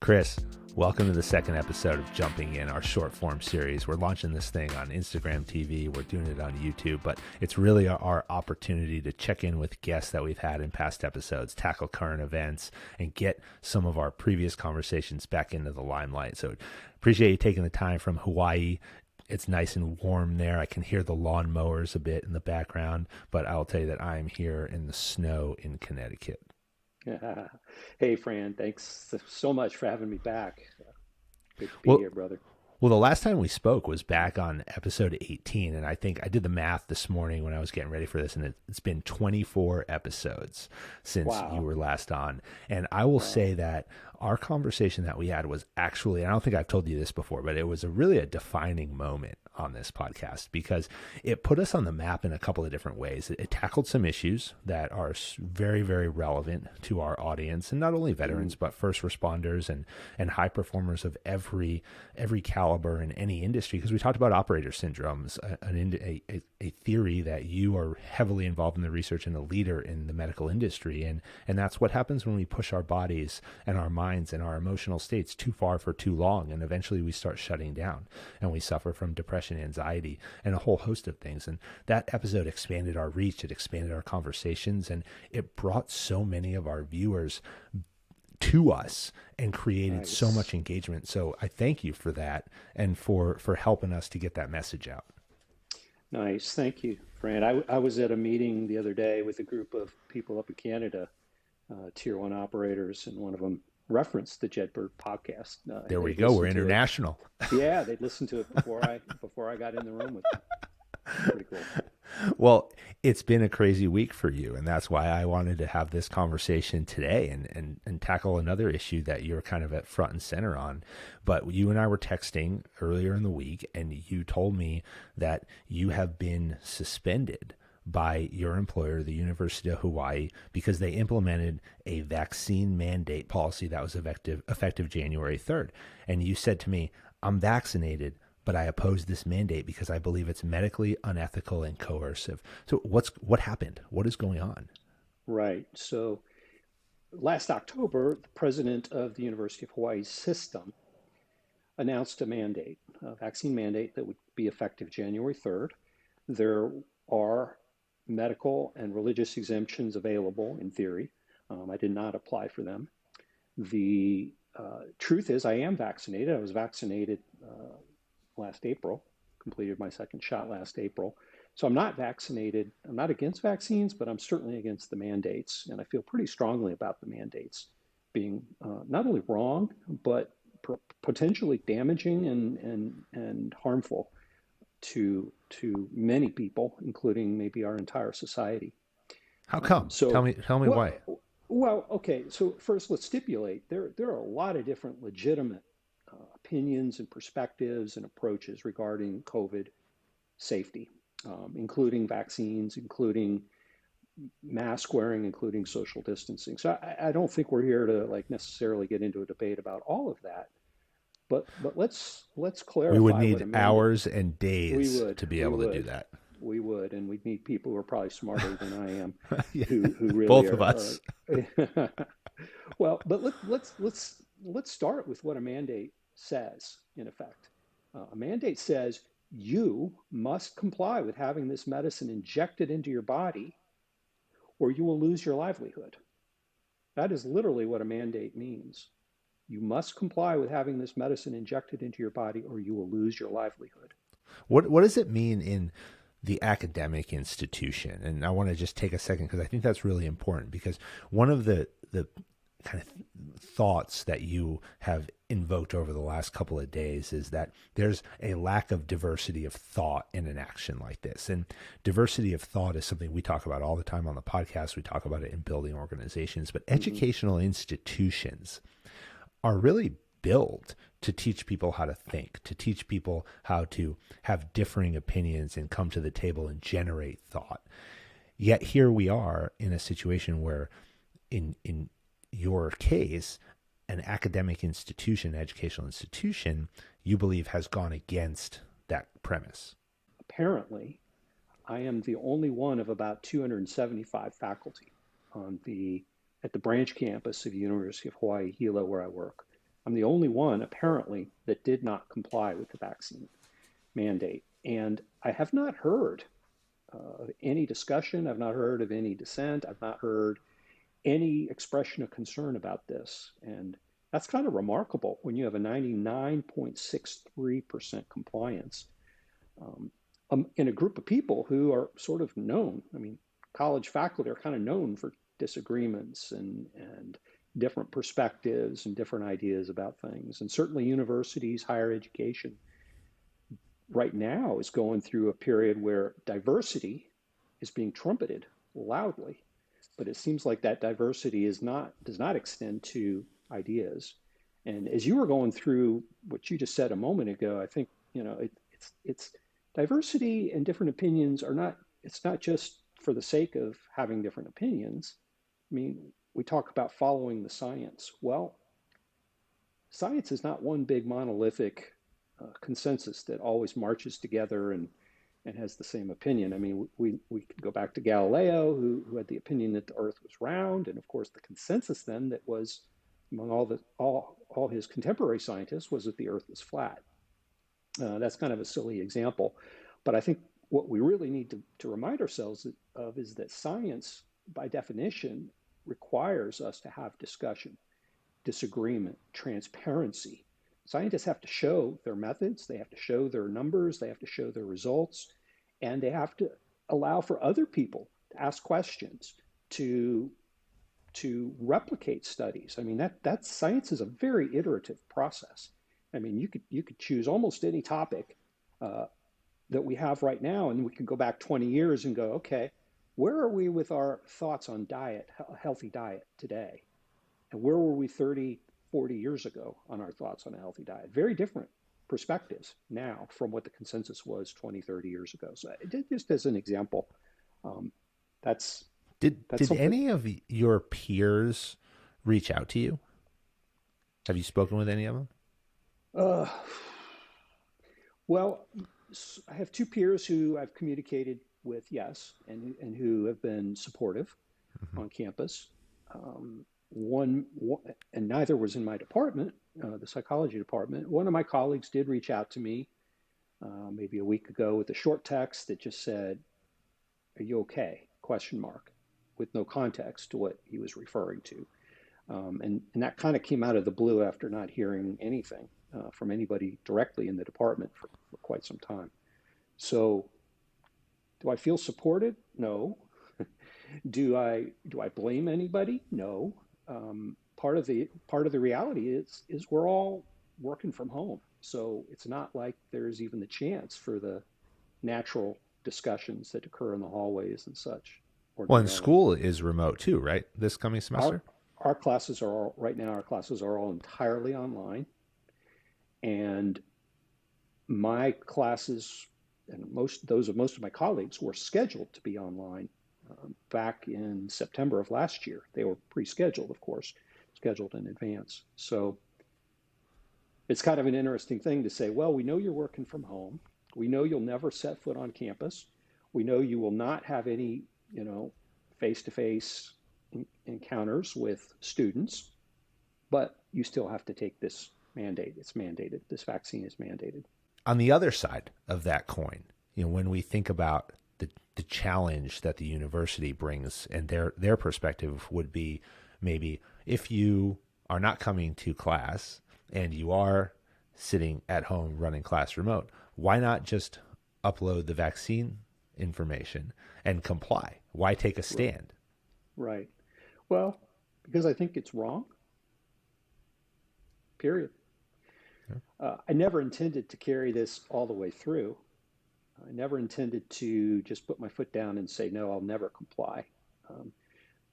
Chris, welcome to the second episode of Jumping In, our short form series. We're launching this thing on Instagram TV. We're doing it on YouTube, but it's really our opportunity to check in with guests that we've had in past episodes, tackle current events, and get some of our previous conversations back into the limelight. So appreciate you taking the time from Hawaii. It's nice and warm there. I can hear the lawn mowers a bit in the background, but I'll tell you that I'm here in the snow in Connecticut. Hey, Fran, thanks so much for having me back. Good to be here, brother. Well, the last time we spoke was back on episode 18, and I think I did the math this morning when I was getting ready for this, and it's been 24 episodes since you were last on. And I will say that our conversation that we had was actually, and I don't think I've told you this before, but it was really a defining moment on this podcast because it put us on the map in a couple of different ways. It tackled some issues that are very, very relevant to our audience, and not only veterans, but first responders and high performers of every caliber in any industry, because we talked about operator syndromes, a theory that you are heavily involved in the research and a leader in the medical industry. And that's what happens when we push our bodies and our minds and our emotional states too far for too long. And eventually we start shutting down and we suffer from depression, anxiety, and a whole host of things. And that episode expanded our reach. It expanded our conversations, and it brought so many of our viewers to us and created so much engagement. So I thank you for that and for helping us to get that message out. Nice. Thank you, Fran. I was at a meeting the other day with a group of people up in Canada, tier one operators, and one of them referenced the Jedburgh podcast. There we go. We're international. Yeah, they'd listened to it before I got in the room with them. Pretty cool. Well, it's been a crazy week for you, and that's why I wanted to have this conversation today and tackle another issue that you're kind of at front and center on. But you and I were texting earlier in the week, and you told me that you have been suspended by your employer, the University of Hawaii, because they implemented a vaccine mandate policy that was effective January 3rd. And you said to me, I'm vaccinated, but I oppose this mandate because I believe it's medically unethical and coercive. So what happened? What is going on? Right. So last October, the president of the University of Hawaii system announced a vaccine mandate that would be effective January 3rd. There are medical and religious exemptions available in theory. I did not apply for them. The truth is I am vaccinated. I was vaccinated last April, completed my second shot last April. So I'm not vaccinated. I'm not against vaccines, but I'm certainly against the mandates. And I feel pretty strongly about the mandates being not only wrong, but potentially damaging and harmful to many people, including maybe our entire society. How come? Tell me why. Well, okay. So first, let's stipulate there are a lot of different legitimate opinions and perspectives and approaches regarding COVID safety, including vaccines, including mask wearing, including social distancing. So I don't think we're here to necessarily get into a debate about all of that. But let's clarify. We would need hours and days to be able to do that. We would, and we'd need people who are probably smarter than I am, who really both of us. Well, but let's start with what a mandate says. In effect, a mandate says you must comply with having this medicine injected into your body, or you will lose your livelihood. That is literally what a mandate means. You must comply with having this medicine injected into your body, or you will lose your livelihood. What does it mean in the academic institution? And I want to just take a second because I think that's really important, because one of the kind of thoughts that you have invoked over the last couple of days is that there's a lack of diversity of thought in an action like this. And diversity of thought is something we talk about all the time on the podcast. We talk about it in building organizations, but educational institutions are really built to teach people how to think, to teach people how to have differing opinions and come to the table and generate thought. Yet here we are in a situation where in your case, an academic institution, educational institution, you believe has gone against that premise. Apparently, I am the only one of about 275 faculty at the branch campus of the University of Hawaii, Hilo, where I work, I'm the only one, apparently, that did not comply with the vaccine mandate. And I have not heard any discussion. I've not heard of any dissent. I've not heard any expression of concern about this. And that's kind of remarkable when you have a 99.63% compliance in a group of people who are sort of known. I mean, college faculty are kind of known for disagreements and different perspectives and different ideas about things. And certainly universities, higher education, right now is going through a period where diversity is being trumpeted loudly. But it seems like that diversity does not extend to ideas. And as you were going through what you just said a moment ago, I think, it's diversity and different opinions it's not just for the sake of having different opinions. I mean, we talk about following the science. Well, science is not one big monolithic consensus that always marches together and has the same opinion. I mean, we could go back to Galileo, who had the opinion that the Earth was round, and of course the consensus then that was among all his contemporary scientists was that the Earth was flat. That's kind of a silly example, but I think what we really need to remind ourselves of is that science, by definition, requires us to have discussion, disagreement, transparency. Scientists have to show their methods, they have to show their numbers, they have to show their results, and they have to allow for other people to ask questions, to replicate studies. I mean, that science is a very iterative process. I mean, you could choose almost any topic that we have right now, and we could go back 20 years and go, okay, where are we with our thoughts on diet, a healthy diet today? And where were we 30, 40 years ago on our thoughts on a healthy diet? Very different perspectives now from what the consensus was 20, 30 years ago. So just as an example, Did any of your peers reach out to you? Have you spoken with any of them? Well, I have two peers who I've communicated with, yes, and who have been supportive on campus. One, and neither was in my department, the psychology department. One of my colleagues did reach out to me maybe a week ago with a short text that just said, "Are you okay?" ? With no context to what he was referring to. And that kind of came out of the blue after not hearing anything from anybody directly in the department for quite some time. So do I feel supported? No. Do I blame anybody? No. Part of the reality is we're all working from home. So it's not like there's even the chance for the natural discussions that occur in the hallways and such. Well, and school is remote too, right? This coming semester? Our classes are all, right now, our classes are all entirely online. And my classes and most of my colleagues were scheduled to be online back in September of last year. They were pre-scheduled, of course, scheduled in advance. So it's kind of an interesting thing to say, well, we know you're working from home. We know you'll never set foot on campus. We know you will not have any, face-to-face encounters with students, but you still have to take this mandate. It's mandated. This vaccine is mandated. On the other side of that coin, when we think about the challenge that the university brings, and their perspective would be maybe if you are not coming to class and you are sitting at home running class remote, why not just upload the vaccine information and comply? Why take a stand? Right. Well, because I think it's wrong. Period. Yeah. I never intended to carry this all the way through. I never intended to just put my foot down and say, no, I'll never comply.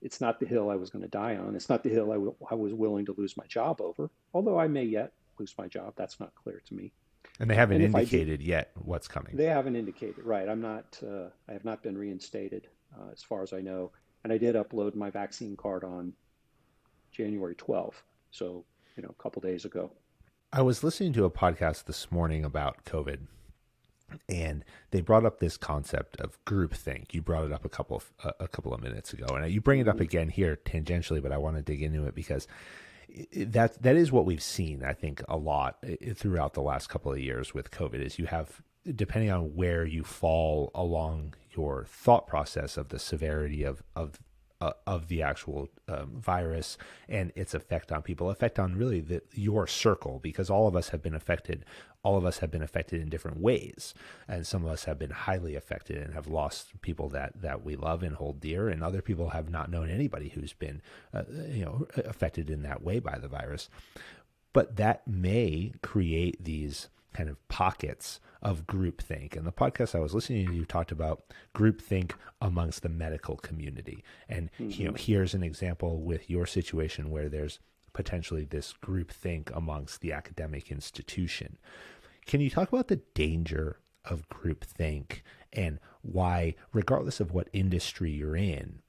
It's not the hill I was going to die on. It's not the hill I was willing to lose my job over, although I may yet lose my job. That's not clear to me. And they haven't indicated yet what's coming. They haven't indicated, right. I have not been reinstated as far as I know. And I did upload my vaccine card on January 12th. So, a couple days ago. I was listening to a podcast this morning about COVID, and they brought up this concept of groupthink. You brought it up a couple of minutes ago, and you bring it up again here tangentially, but I want to dig into it because that is what we've seen, I think, a lot throughout the last couple of years with COVID. Is you have, depending on where you fall along your thought process of the severity of the actual virus and its effect on people, effect on really your circle, because all of us have been affected. All of us have been affected in different ways, and some of us have been highly affected and have lost people that we love and hold dear, and other people have not known anybody who's been affected in that way by the virus. But that may create these kind of pockets of groupthink. And the podcast I was listening to, you talked about groupthink amongst the medical community. And here's an example with your situation where there's potentially this groupthink amongst the academic institution. Can you talk about the danger of groupthink and why, regardless of what industry you're in,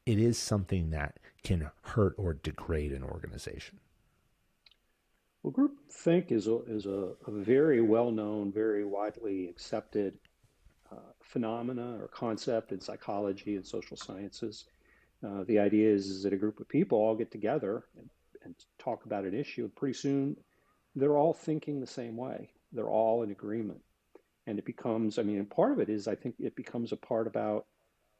it is something that can hurt or degrade an organization? Well, groupthink is a very well-known, very widely accepted phenomena or concept in psychology and social sciences. The idea is that a group of people all get together and talk about an issue, and pretty soon they're all thinking the same way. They're all in agreement. And it becomes, and part of it is, I think it becomes a part about,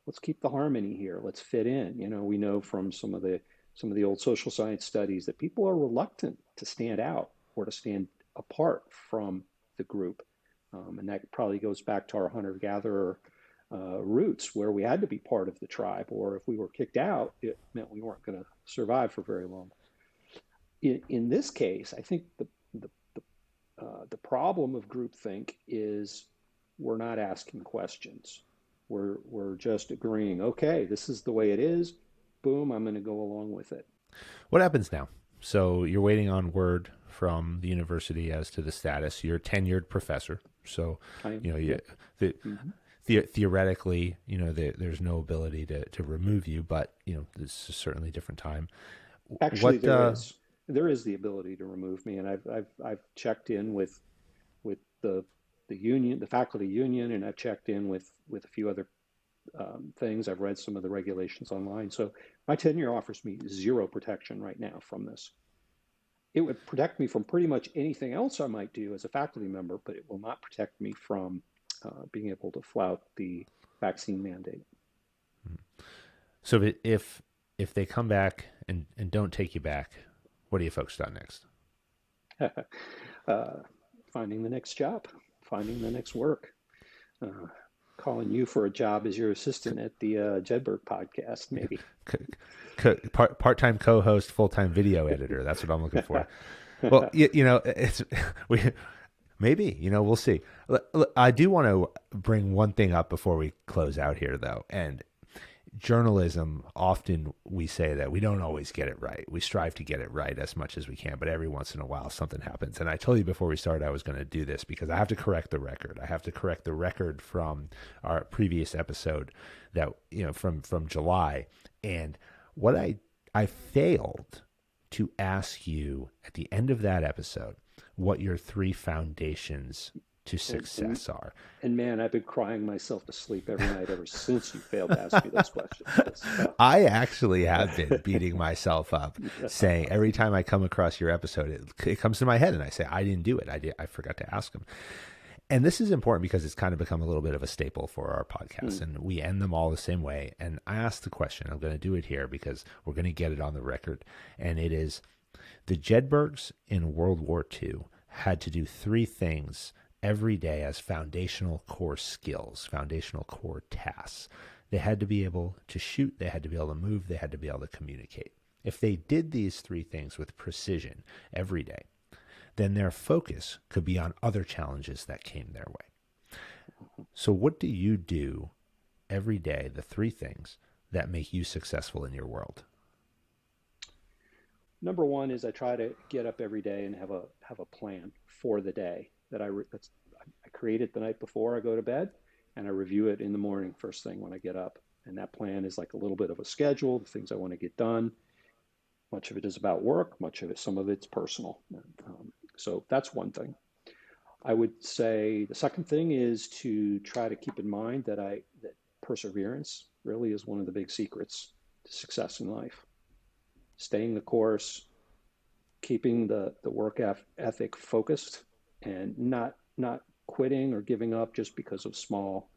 let's keep the harmony here. Let's fit in. We know from some of the old social science studies that people are reluctant to stand out or to stand apart from the group. And that probably goes back to our hunter-gatherer roots, where we had to be part of the tribe, or if we were kicked out, it meant we weren't going to survive for very long. In this case, I think the problem of groupthink is we're not asking questions. We're just agreeing, okay, this is the way it is. Boom, I'm going to go along with it. What happens now? So you're waiting on word from the university as to the status. You're a tenured professor, so theoretically, there's no ability to remove you, but this is certainly a different time. Actually, there is the ability to remove me, and I've checked in with the union, the faculty union, and I've checked in with a few other things. I've read some of the regulations online. So my tenure offers me zero protection right now from this. It would protect me from pretty much anything else I might do as a faculty member, but it will not protect me from being able to flout the vaccine mandate. So if they come back and don't take you back, what are you focused on next? Finding the next job, finding the next work. Calling you for a job as your assistant at the Jedburgh Podcast, maybe. Part-time co-host, full-time video editor. That's what I'm looking for. Well, maybe, we'll see. I do want to bring one thing up before we close out here, though. And journalism, often we say that we don't always get it right. We strive to get it right as much as we can, but every once in a while something happens. And I told you before we started I was going to do this because I have to correct the record. I have to correct the record from our previous episode that, from July. And what I failed to ask you at the end of that episode what your 3 foundations to success are. And man, I've been crying myself to sleep every night ever since you failed to ask me those questions. I actually have been beating myself up, saying every time I come across your episode, it comes to my head and I say, I didn't do it. I forgot to ask them. And this is important because it's kind of become a little bit of a staple for our podcast, and we end them all the same way. And I asked the question, I'm going to do it here because we're going to get it on the record. And it is, the Jedburghs in World War II had to do 3 things every day as foundational core skills, foundational core tasks. They had to be able to shoot, they had to be able to move, they had to be able to communicate. If they did these 3 things with precision every day, then their focus could be on other challenges that came their way. So what do you do every day, the 3 things that make you successful in your world? Number 1 is I try to get up every day and have a plan for the day that I create it the night before I go to bed, and I review it in the morning, first thing when I get up. And that plan is like a little bit of a schedule, the things I want to get done. Much of it is about work, some of it's personal. So that's one thing. I would say the second thing is to try to keep in mind that perseverance really is one of the big secrets to success in life. Staying the course, keeping the work ethic focused and not quitting or giving up just because of small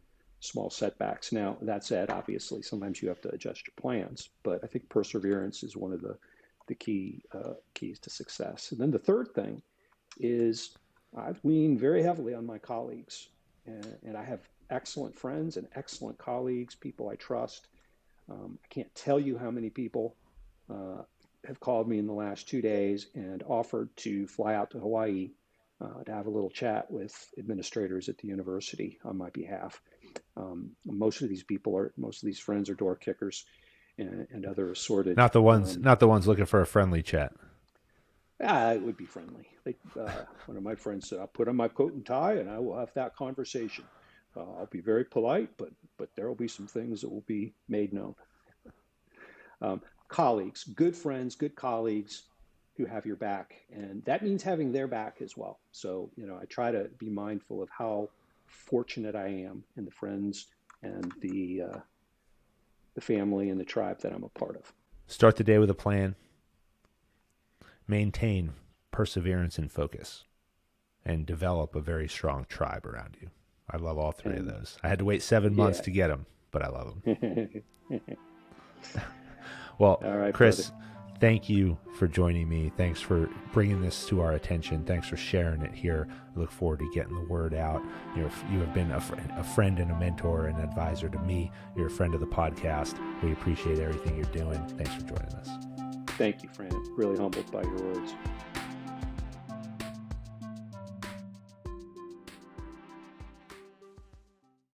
setbacks. Now, that said, obviously, sometimes you have to adjust your plans, but I think perseverance is one of the keys to success. And then the third thing is I've leaned very heavily on my colleagues, and I have excellent friends and excellent colleagues, people I trust. I can't tell you how many people have called me in the last 2 days and offered to fly out to Hawaii to have a little chat with administrators at the university on my behalf. Most of these friends are door kickers and other assorted. Not the ones looking for a friendly chat. It would be friendly. One of my friends said, "I'll put on my coat and tie and I will have that conversation. I'll be very polite, but there will be some things that will be made known." Colleagues, good friends, good colleagues who have your back, and that means having their back as well. So, I try to be mindful of how fortunate I am in the friends and the family and the tribe that I'm a part of. Start the day with a plan. Maintain perseverance and focus, and develop a very strong tribe around you. I love all three of those. I had to wait 7 months to get them, but I love them. Well, all right, Chris, brother, thank you for joining me. Thanks for bringing this to our attention. Thanks for sharing it here. I look forward to getting the word out. You have been a friend and a mentor and advisor to me. You're a friend of the podcast. We appreciate everything you're doing. Thanks for joining us. Thank you, Fran. Really humbled by your words.